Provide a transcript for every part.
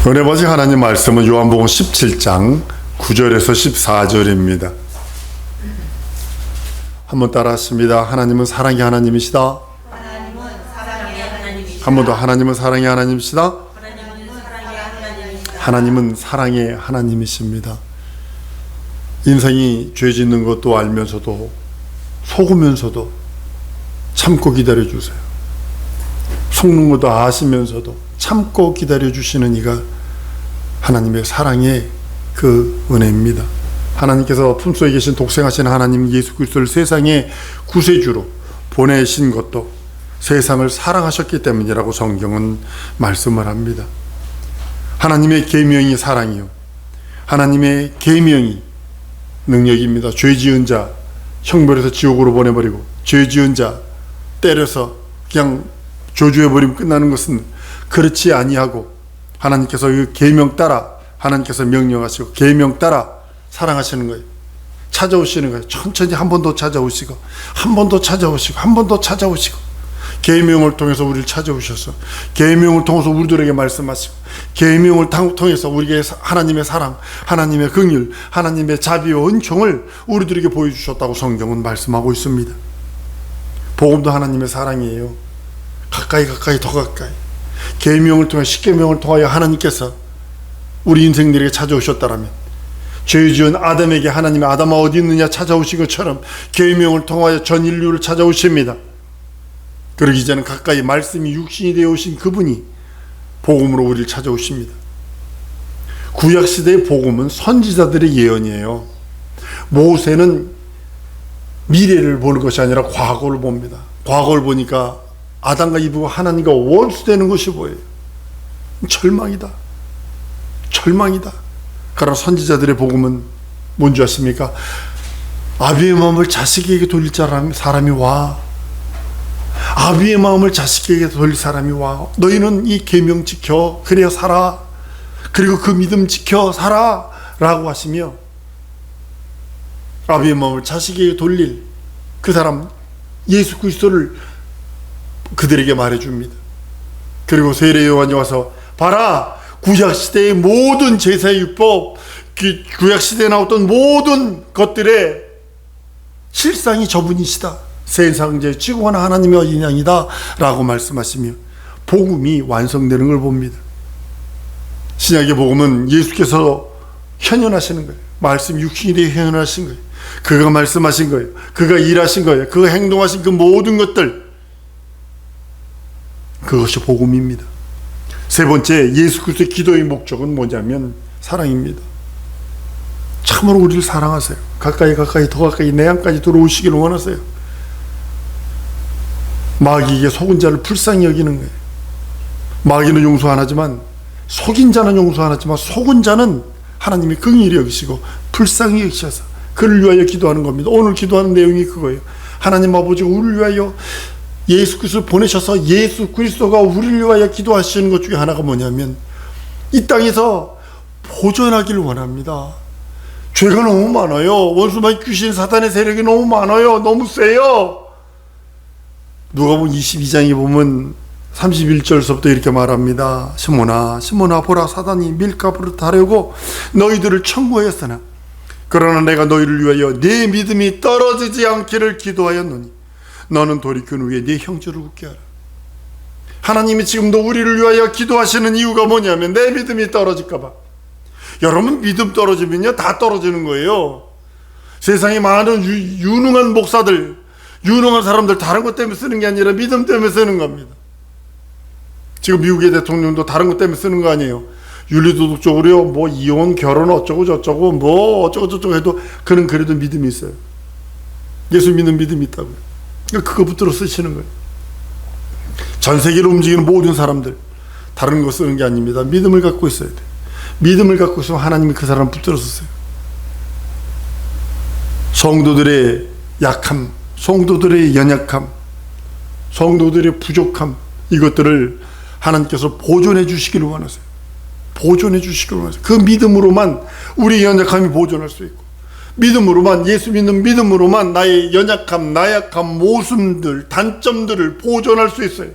은혜 받으신 하나님 말씀은 요한복음 17장 9절에서 14절입니다. 한번 따라하십니다. 하나님은 사랑의 하나님이시다. 하나님은 사랑의 하나님이시다. 한 번 더. 하나님은 사랑의 하나님이시다. 하나님은 사랑의 하나님이시다. 하나님은 사랑의 하나님이십니다. 인생이 죄 짓는 것도 알면서도 속으면서도 참고 기다려주세요. 속는 것도 아시면서도 참고 기다려주시는 이가 하나님의 사랑의 그 은혜입니다. 하나님께서 품속에 계신 독생하신 하나님 예수 그리스도를 세상의 구세주로 보내신 것도 세상을 사랑하셨기 때문이라고 성경은 말씀을 합니다. 하나님의 계명이 사랑이요, 하나님의 계명이 능력입니다. 죄 지은 자 형벌해서 지옥으로 보내버리고 죄 지은 자 때려서 그냥 저주해버리면 끝나는 것은 그렇지 아니하고, 하나님께서 그 계명 따라 하나님께서 명령하시고 계명 따라 사랑하시는 거예요. 찾아오시는 거예요. 천천히 한 번 더 찾아오시고 한 번 더 찾아오시고 한 번 더 찾아오시고, 계명을 통해서 우리를 찾아오셔서 계명을 통해서 우리들에게 말씀하시고 계명을 통해서 우리에게 하나님의 사랑, 하나님의 긍휼, 하나님의 자비와 은총을 우리들에게 보여주셨다고 성경은 말씀하고 있습니다. 복음도 하나님의 사랑이에요. 가까이 더 가까이 계명을 통해 십계명을 통하여 하나님께서 우리 인생들에게 찾아오셨다라면, 죄 지은 아담에게 하나님의 아담아 어디 있느냐 찾아오신 것처럼 계명을 통하여 전 인류를 찾아오십니다. 그러기 전에 가까이 말씀이 육신이 되어 오신 그분이 복음으로 우리를 찾아오십니다. 구약시대의 복음은 선지자들의 예언이에요. 모세는 미래를 보는 것이 아니라 과거를 봅니다. 과거를 보니까 아담과 이브가 하나님과 원수되는 것이 보여요. 절망이다. 그러나 선지자들의 복음은 뭔지 아십니까? 아비의 마음을 자식에게 돌릴 사람이 와. 아비의 마음을 자식에게 돌릴 사람이 와. 너희는 이 계명 지켜 그래야 살아. 그리고 그 믿음 지켜 살아 라고 하시며, 아비의 마음을 자식에게 돌릴 그 사람 예수 그리스도를 그들에게 말해줍니다. 그리고 세례 요한이 와서 봐라, 구약시대의 모든 제사의 율법, 구약시대에 나왔던 모든 것들의 실상이 저분이시다. 세상제 지구원 하나님의 인양이다 라고 말씀하시며 복음이 완성되는 걸 봅니다. 신약의 복음은 예수께서 현현하시는 거예요. 말씀 육신이 되어 현현하신 거예요. 그가 말씀하신 거예요. 그가 일하신 거예요. 그가 행동하신 그 모든 것들, 그것이 복음입니다. 세 번째, 예수 그리스도의 기도의 목적은 뭐냐면 사랑입니다. 참으로 우리를 사랑하세요. 가까이 더 가까이 내 안까지 들어오시기를 원하세요. 마귀에게 속은 자를 불쌍히 여기는 거예요. 마귀는 용서 안 하지만, 속인 자는 용서 안 하지만 속은 자는 하나님이 긍휼히 여기시고 불쌍히 여기셔서 그를 위하여 기도하는 겁니다. 오늘 기도하는 내용이 그거예요. 하나님 아버지가 우리를 위하여 예수 그리스도를 보내셔서 예수 그리스도가 우리를 위하여 기도하시는 것 중에 하나가 뭐냐면, 이 땅에서 보존하기를 원합니다. 죄가 너무 많아요. 원수마귀 귀신 사탄의 세력이 너무 많아요. 너무 세요. 누가복음 22장에 보면 31절서부터 이렇게 말합니다. 시몬아 보라, 사단이 밀가부를 타려고 너희들을 청구하였으나 그러나 내가 너희를 위하여 네 믿음이 떨어지지 않기를 기도하였노니 너는 돌이킨 후에 네 형제를 웃게 하라. 하나님이 지금도 우리를 위하여 기도하시는 이유가 뭐냐면 내 믿음이 떨어질까 봐. 여러분, 믿음 떨어지면요 다 떨어지는 거예요. 세상에 많은 유능한 목사들, 유능한 사람들 다른 것 때문에 쓰는 게 아니라 믿음 때문에 쓰는 겁니다. 지금 미국의 대통령도 다른 것 때문에 쓰는 거 아니에요. 윤리도덕적으로요, 뭐 이혼, 결혼 어쩌고 저쩌고 뭐 어쩌고 저쩌고 해도 그는 그래도 믿음이 있어요. 예수 믿는 믿음이 있다고요. 그거 붙들어 쓰시는 거예요. 전 세계를 움직이는 모든 사람들 다른 거 쓰는 게 아닙니다. 믿음을 갖고 있어야 돼요. 믿음을 갖고 있으면 하나님이 그 사람 붙들어 쓰세요. 성도들의 약함, 성도들의 연약함, 성도들의 부족함, 이것들을 하나님께서 보존해 주시기를 원하세요. 보존해 주시기를 원하세요. 그 믿음으로만 우리의 연약함이 보존할 수 있고, 믿음으로만, 예수 믿는 믿음으로만 나의 연약함, 나약함, 모순들, 단점들을 보존할 수 있어요.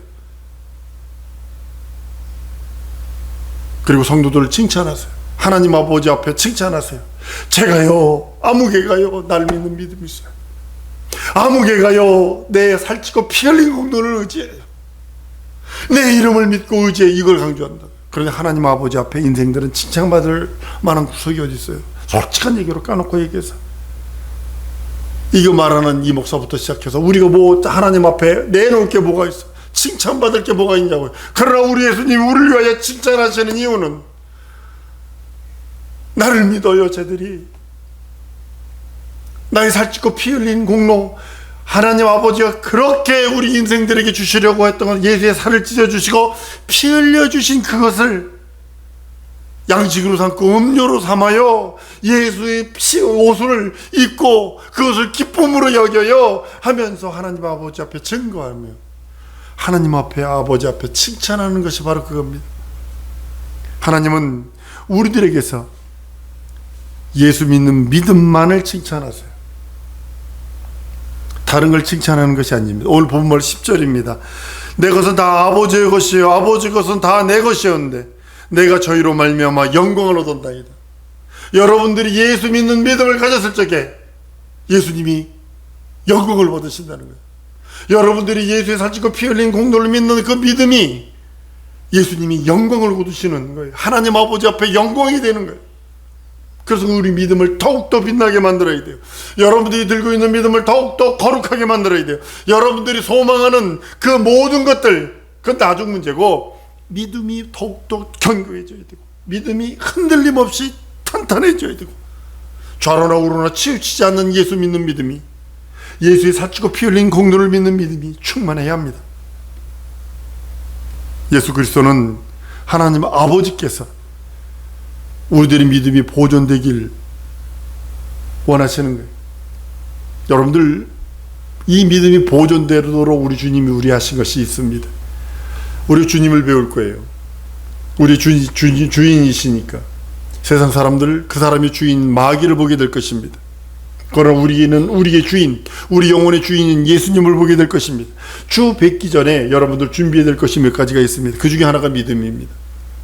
그리고 성도들을 칭찬하세요. 하나님 아버지 앞에 칭찬하세요. 제가요, 아무개가요, 날 믿는 믿음이 있어요. 아무개가요, 내 살찌고 피 흘린 공로를 의지해요. 내 이름을 믿고 의지해. 이걸 강조한다. 그런데 하나님 아버지 앞에 인생들은 칭찬받을 만한 구석이 어디 있어요? 솔직한 얘기로 까놓고 얘기해서 이거 말하는 이 목사부터 시작해서 우리가 뭐 하나님 앞에 내놓을 게 뭐가 있어? 칭찬받을 게 뭐가 있냐고요. 그러나 우리 예수님이 우리를 위하여 칭찬하시는 이유는 나를 믿어요. 쟤들이 나의 살찌고 피 흘린 공로, 하나님 아버지가 그렇게 우리 인생들에게 주시려고 했던 건 예수의 살을 찢어주시고 피 흘려주신 그것을 양식으로 삼고 음료로 삼아요. 예수의 옷을 입고 그것을 기쁨으로 여겨요 하면서 하나님 아버지 앞에 증거하며 하나님 앞에 아버지 앞에 칭찬하는 것이 바로 그겁니다. 하나님은 우리들에게서 예수 믿는 믿음만을 칭찬하세요. 다른 걸 칭찬하는 것이 아닙니다. 오늘 본문 10절입니다. 내 것은 다 아버지의 것이요 아버지 것은 다 내 것이었는데 내가 저희로 말미암아 영광을 얻었나이다. 여러분들이 예수 믿는 믿음을 가졌을 적에 예수님이 영광을 받으신다는 거예요. 여러분들이 예수의 살찌고 피 흘린 공로를 믿는 그 믿음이 예수님이 영광을 거두시는 거예요. 하나님 아버지 앞에 영광이 되는 거예요. 그래서 우리 믿음을 더욱더 빛나게 만들어야 돼요. 여러분들이 들고 있는 믿음을 더욱더 거룩하게 만들어야 돼요. 여러분들이 소망하는 그 모든 것들, 그건 나중 문제고 믿음이 더욱더 견고해져야 되고 믿음이 흔들림 없이 탄탄해져야 되고 좌로나 우로나 치우치지 않는 예수 믿는 믿음이, 예수의 살찌고 피 흘린 공로를 믿는 믿음이 충만해야 합니다. 예수 그리스도는 하나님 아버지께서 우리들의 믿음이 보존되길 원하시는 거예요. 여러분들 이 믿음이 보존되도록 우리 주님이 우리 하신 것이 있습니다. 우리 주님을 배울 거예요. 우리 주인이시니까 세상 사람들 그 사람이 주인 마귀를 보게 될 것입니다. 그러나 우리는 우리의 주인, 우리 영혼의 주인인 예수님을 보게 될 것입니다. 주 뵙기 전에 여러분들 준비해야 될 것이 몇 가지가 있습니다. 그 중에 하나가 믿음입니다.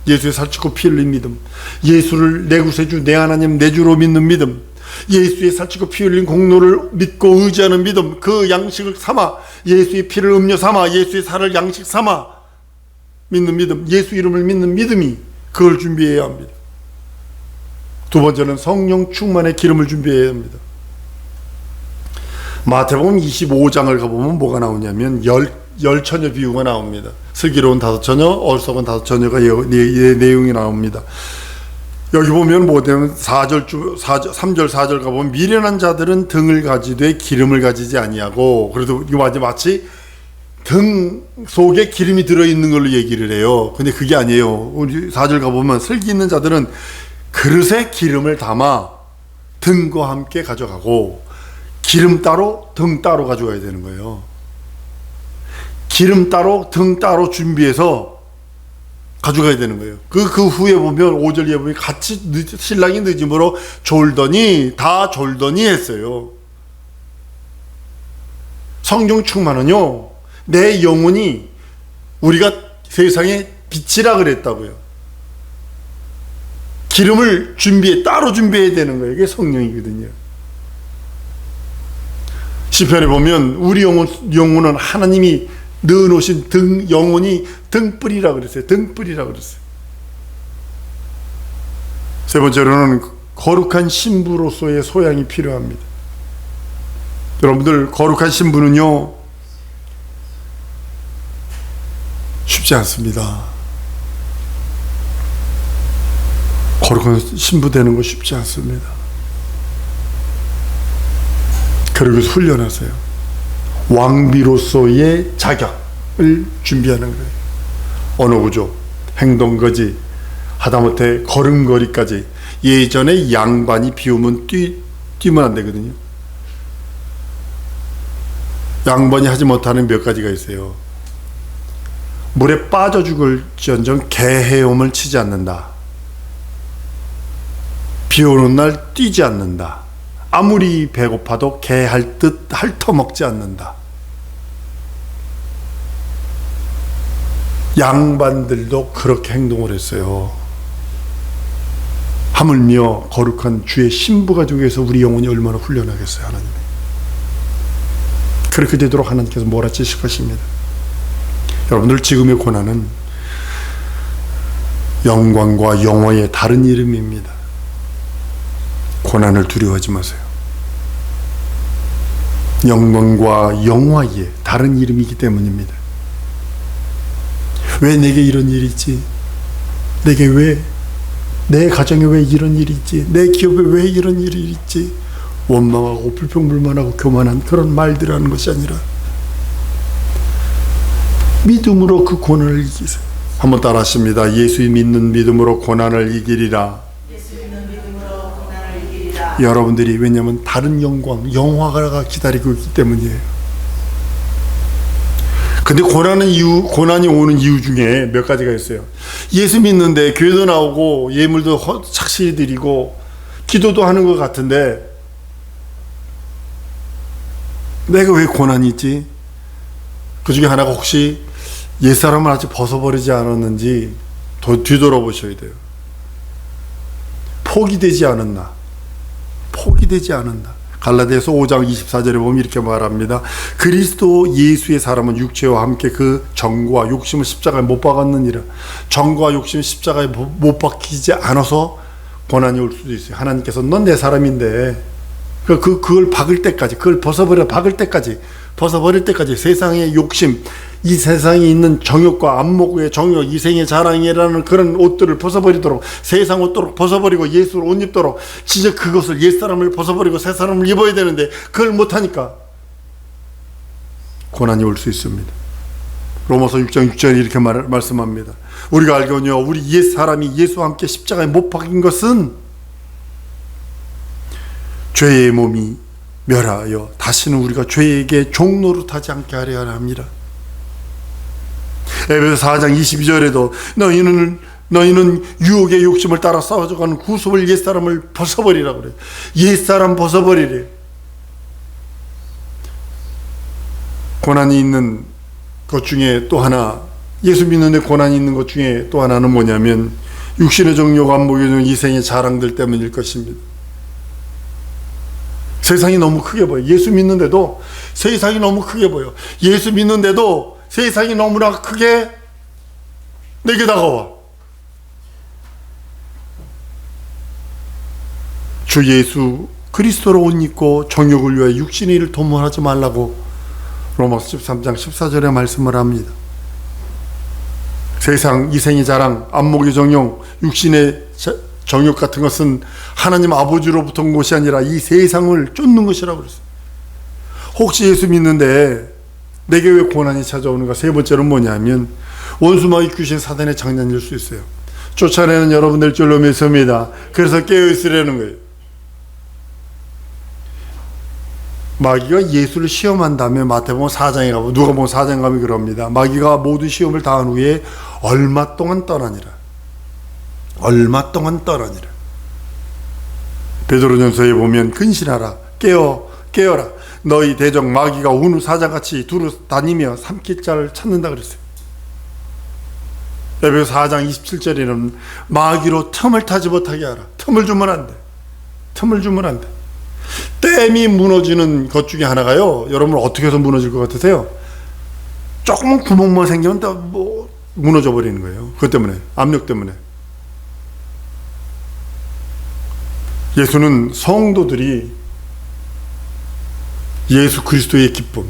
예수의 살찌고 피 흘린 믿음, 예수를 내 구세주 내 하나님 내 주로 믿는 믿음, 예수의 살찌고 피 흘린 공로를 믿고 의지하는 믿음, 그 양식을 삼아 예수의 피를 음료 삼아 예수의 살을 양식 삼아 믿는 믿음, 예수 이름을 믿는 믿음이, 그걸 준비해야 합니다. 두 번째는 성령 충만의 기름을 준비해야 합니다. 마태복음 25장을 가보면 뭐가 나오냐면 열 처녀 비유가 나옵니다. 슬기로운 5처녀, 어리석은 5처녀가 내용이 나옵니다. 여기 보면 뭐냐면 3절 4절 가보면 미련한 자들은 등을 가지되 기름을 가지지 아니하고, 그래도 이거 마치 등 속에 기름이 들어있는 걸로 얘기를 해요. 근데 그게 아니에요. 우리 4절 가보면 슬기 있는 자들은 그릇에 기름을 담아 등과 함께 가져가고 기름 따로 등 따로 가져가야 되는 거예요. 기름 따로 등 따로 준비해서 가져가야 되는 거예요. 그 후에 보면 5절에 보면 같이 신랑이 늦음으로 졸더니 다 졸더니 했어요. 성령 충만은요, 내 영혼이 우리가 세상의 빛이라 그랬다고요. 기름을 따로 준비해야 되는 거예요. 이게 성령이거든요. 시편에 보면 우리 영혼은 하나님이 넣어놓으신 영혼이 등불이라 그랬어요. 등불이라 그랬어요. 세 번째로는 거룩한 신부로서의 소양이 필요합니다. 여러분들, 거룩한 신부는요 쉽지 않습니다. 거룩한 신부 되는 거 쉽지 않습니다. 그리고 훈련하세요. 왕비로서의 자격을 준비하는 거예요. 언어 구조, 행동거지, 하다못해 걸음걸이까지. 예전에 양반이 비오면 뛰면 안 되거든요. 양반이 하지 못하는 몇 가지가 있어요. 물에 빠져 죽을지언정 개 헤엄을 치지 않는다. 비 오는 날 뛰지 않는다. 아무리 배고파도 개 할 듯 핥아먹지 않는다. 양반들도 그렇게 행동을 했어요. 하물며 거룩한 주의 신부가 되기 위해서 우리 영혼이 얼마나 훈련하겠어요, 하나님. 그렇게 되도록 하나님께서 몰아치실 것입니다. 여러분들, 지금의 고난은 영광과 영화의 다른 이름입니다. 고난을 두려워하지 마세요. 영광과 영화의 다른 이름이기 때문입니다. 왜 내게 이런 일이 있지? 내게 왜, 내 가정에 왜 이런 일이 있지? 내 기업에 왜 이런 일이 있지? 원망하고 불평불만하고 교만한 그런 말들을 하는 것이 아니라 믿음으로 그 고난을 이기세요. 한번 따라 하십니다. 예수 믿는 믿음으로 고난을 이기리라. 예수 믿는 믿음으로 고난을 이기리라. 여러분들이, 왜냐하면 다른 영광, 영화가 기다리고 있기 때문이에요. 근데 고난이 오는 이유 중에 몇 가지가 있어요. 예수 믿는데 교회도 나오고 예물도 착실히 드리고 기도도 하는 것 같은데 내가 왜 고난이 있지? 그 중에 하나가 혹시 옛사람을 아직 벗어버리지 않았는지 뒤돌아보셔야 돼요. 포기되지 않았나? 포기되지 않았나? 갈라디아서 5장 24절에 보면 이렇게 말합니다. 그리스도 예수의 사람은 육체와 함께 그 정과 욕심을 십자가에 못 박았느니라. 정과 욕심을 십자가에 못 박히지 않아서 고난이 올 수도 있어요. 하나님께서 넌 내 사람인데 그걸 박을 때까지, 그걸 박을 때까지, 벗어버릴 때까지 세상의 욕심, 이 세상에 있는 정욕과 안목의 정욕, 이생의 자랑이라는 그런 옷들을 벗어버리도록, 세상 옷도록 벗어버리고 예수를 옷 입도록, 진짜 그것을, 옛사람을 벗어버리고 새 사람을 입어야 되는데 그걸 못하니까 고난이 올 수 있습니다. 로마서 6장 6절에 이렇게 말씀합니다. 우리가 알거니와 우리 옛사람이 예수와 함께 십자가에 못 박인 것은 죄의 몸이 멸하여 다시는 우리가 죄에게 종노릇하지 않게 하려 합니다. 에베소 4장 22절에도 너희는 유혹의 욕심을 따라 싸워져가는 구속을 옛사람을 벗어버리라고 그래요. 옛사람 벗어버리래. 고난이 있는 것 중에 또 하나, 예수 믿는데 고난이 있는 것 중에 또 하나는 뭐냐면 육신의 정욕, 안목의 정욕, 이생의 자랑들 때문일 것입니다. 세상이 너무 크게 보여. 예수 믿는데도 세상이 너무 크게 보여. 예수 믿는데도 세상이 너무나 크게 내게 다가와. 주 예수 그리스도로 옷 입고 정욕을 위하여 육신의 일을 도모하지 말라고 로마서 13장 14절에 말씀을 합니다. 세상, 이생의 자랑, 안목의 정욕, 육신의 정욕 같은 것은 하나님 아버지로부터 온 것이 아니라 이 세상을 쫓는 것이라고 그랬어요. 혹시 예수 믿는데 내게 왜 고난이 찾아오는가? 세 번째는 뭐냐면 원수마귀 귀신 사단의 장난일 수 있어요. 쫓아내는 여러분들 줄로 믿습니다. 그래서 깨어있으려는 거예요. 마귀가 예수를 시험한 다음에 마태복음 4장에 가면, 누가복음 4장에 가면 그럽니다. 마귀가 모든 시험을 다한 후에 얼마 동안 떠나니라. 얼마 동안 떠나니라. 베드로전서에 보면 근신하라, 깨어라. 너희 대적 마귀가 우는 사자같이 두루 다니며 삼킬 자를 찾는다 그랬어요. 에베소 4장 27절에는 마귀로 틈을 타지 못하게 하라. 틈을 주면 안 돼. 틈을 주면 안 돼. 댐이 무너지는 것 중에 하나가요, 여러분 어떻게 해서 무너질 것 같으세요? 조그만 구멍만 생기면 다 무너져 버리는 거예요. 그것 때문에, 압력 때문에. 예수는 성도들이 예수 그리스도의 기쁨,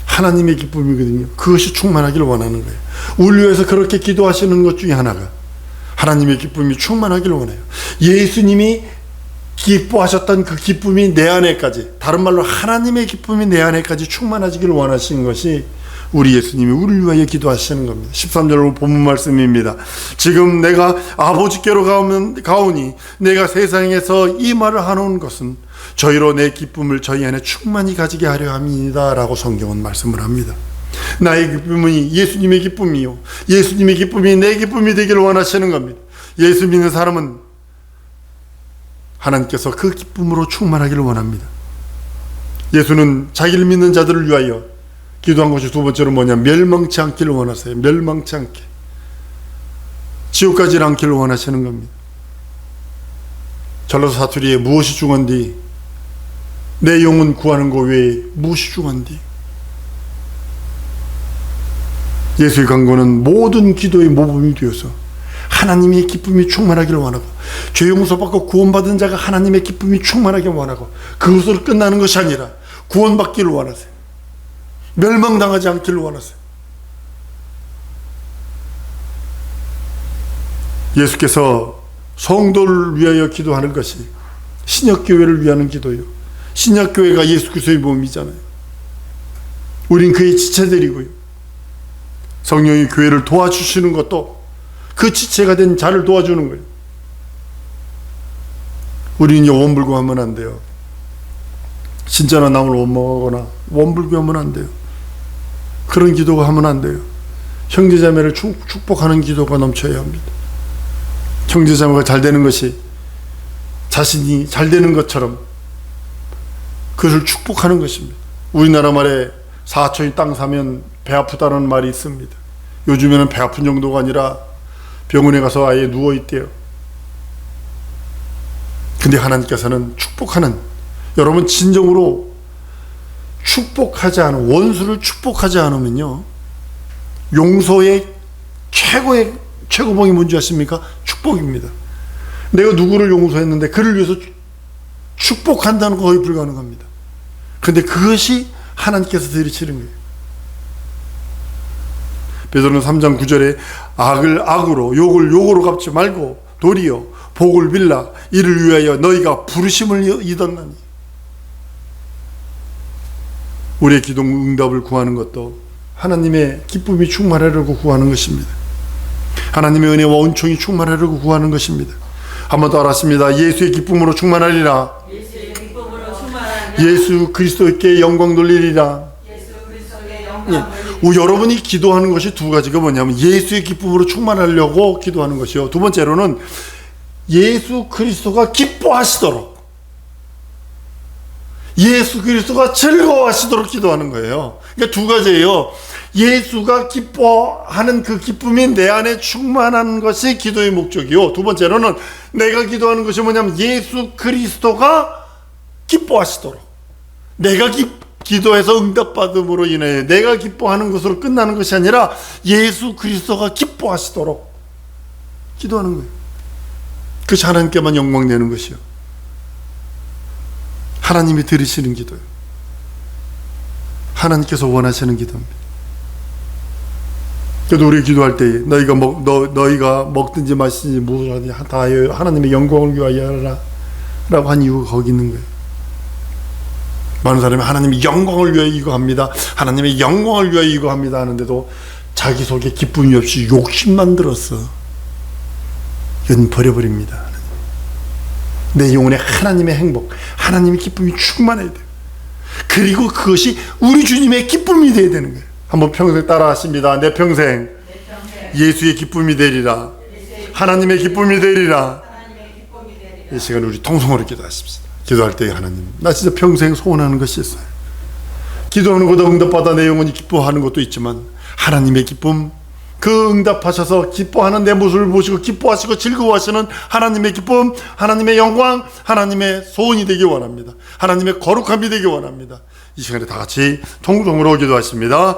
하나님의 기쁨이거든요. 그것이 충만하기를 원하는 거예요. 우리 위해서 그렇게 기도하시는 것 중에 하나가 하나님의 기쁨이 충만하기를 원해요. 예수님이 기뻐하셨던 그 기쁨이 내 안에까지, 다른 말로 하나님의 기쁨이 내 안에까지 충만하시기를 원하시는 것이 우리 예수님이 우리를 위하여 기도하시는 겁니다. 13절 본문 말씀입니다. 지금 내가 아버지께로 가오니 내가 세상에서 이 말을 하는 것은 저희로 내 기쁨을 저희 안에 충만히 가지게 하려 함이다 라고 성경은 말씀을 합니다. 나의 기쁨이 예수님의 기쁨이요, 예수님의 기쁨이 내 기쁨이 되기를 원하시는 겁니다. 예수 믿는 사람은 하나님께서 그 기쁨으로 충만하기를 원합니다. 예수는 자기를 믿는 자들을 위하여 기도한 것이 두 번째로 뭐냐, 멸망치 않기를 원하세요. 멸망치 않게, 지옥 가지 않기를 원하시는 겁니다. 전라도 사투리에 무엇이 중한디? 내 영혼 구하는 거 외에 무엇이 중한디? 예수의 강구는 모든 기도의 모범이 되어서 하나님의 기쁨이 충만하기를 원하고, 죄 용서받고 구원받은 자가 하나님의 기쁨이 충만하게 원하고, 그것으로 끝나는 것이 아니라 구원받기를 원하세요. 멸망당하지 않기를 원하세요. 예수께서 성도를 위하여 기도하는 것이 신약교회를 위하는 기도예요. 신약교회가 예수 그리스도의 몸이잖아요. 우린 그의 지체들이고요. 성령이 교회를 도와주시는 것도 그 지체가 된 자를 도와주는 거예요. 우리는 원불교하면 안 돼요. 신자나 남을 원망하거나 원불교하면 안 돼요. 그런 기도가 하면 안 돼요. 형제자매를 축복하는 기도가 넘쳐야 합니다. 형제자매가 잘 되는 것이 자신이 잘 되는 것처럼 그것을 축복하는 것입니다. 우리나라 말에 사촌이 땅 사면 배 아프다는 말이 있습니다. 요즘에는 배 아픈 정도가 아니라 병원에 가서 아예 누워있대요. 근데 하나님께서는 축복하는, 여러분 진정으로 축복하지 않은, 원수를 축복하지 않으면요, 용서의 최고봉이 뭔지 아십니까? 축복입니다. 내가 누구를 용서했는데 그를 위해서 축복한다는 거 거의 불가능합니다. 그런데 그것이 하나님께서 들이치는 거예요. 베드로는 3장 9절에 악을 악으로 욕을 욕으로 갚지 말고 도리어 복을 빌라 이를 위하여 너희가 부르심을 얻었나니. 우리의 기도 응답을 구하는 것도 하나님의 기쁨이 충만하려고 구하는 것입니다. 하나님의 은혜와 은총이 충만하려고 구하는 것입니다. 한 번 더 알았습니다. 예수의 기쁨으로 충만하리라. 예수 그리스도께 영광 돌리리라. 여러분이 기도하는 것이 두 가지가 뭐냐면 예수의 기쁨으로 충만하려고 기도하는 것이요, 두 번째로는 예수 그리스도가 기뻐하시도록, 예수 그리스도가 즐거워하시도록 기도하는 거예요. 그러니까 두 가지예요. 예수가 기뻐하는 그 기쁨이 내 안에 충만한 것이 기도의 목적이요, 두 번째로는 내가 기도하는 것이 뭐냐면 예수 그리스도가 기뻐하시도록, 내가 기도해서 응답받음으로 인해 내가 기뻐하는 것으로 끝나는 것이 아니라 예수 그리스도가 기뻐하시도록 기도하는 거예요. 그것이 하나님께만 영광 내는 것이요, 하나님이 들으시는 기도예요. 하나님께서 원하시는 기도입니다. 그래도 우리 기도할 때 너희가 먹든지 마시든지 무엇을 하든지 다 하나님의 영광을 위하여 하라 라고 한 이유가 거기 있는 거예요. 많은 사람이 하나님의 영광을 위하여 이거 합니다, 하나님의 영광을 위하여 이거 합니다 하는데도 자기 속에 기쁨이 없이 욕심만 들었어. 이건 버려버립니다. 내 영혼에 하나님의 행복, 하나님의 기쁨이 충만해야 돼요. 그리고 그것이 우리 주님의 기쁨이 되어야 되는 거예요. 한번 평생 따라 하십니다. 내 평생 예수의 기쁨이 되리라. 하나님의 기쁨이 되리라. 이 시간 우리 통성으로 기도하십시다. 기도할 때 하나님, 나 진짜 평생 소원하는 것이 있어요. 기도하는 것도 응답받아 내 영혼이 기뻐하는 것도 있지만 하나님의 기쁨, 그 응답하셔서 기뻐하는 내 모습을 보시고 기뻐하시고 즐거워하시는 하나님의 기쁨, 하나님의 영광, 하나님의 소원이 되기 원합니다. 하나님의 거룩함이 되기 원합니다. 이 시간에 다 같이 통성으로 기도하십니다.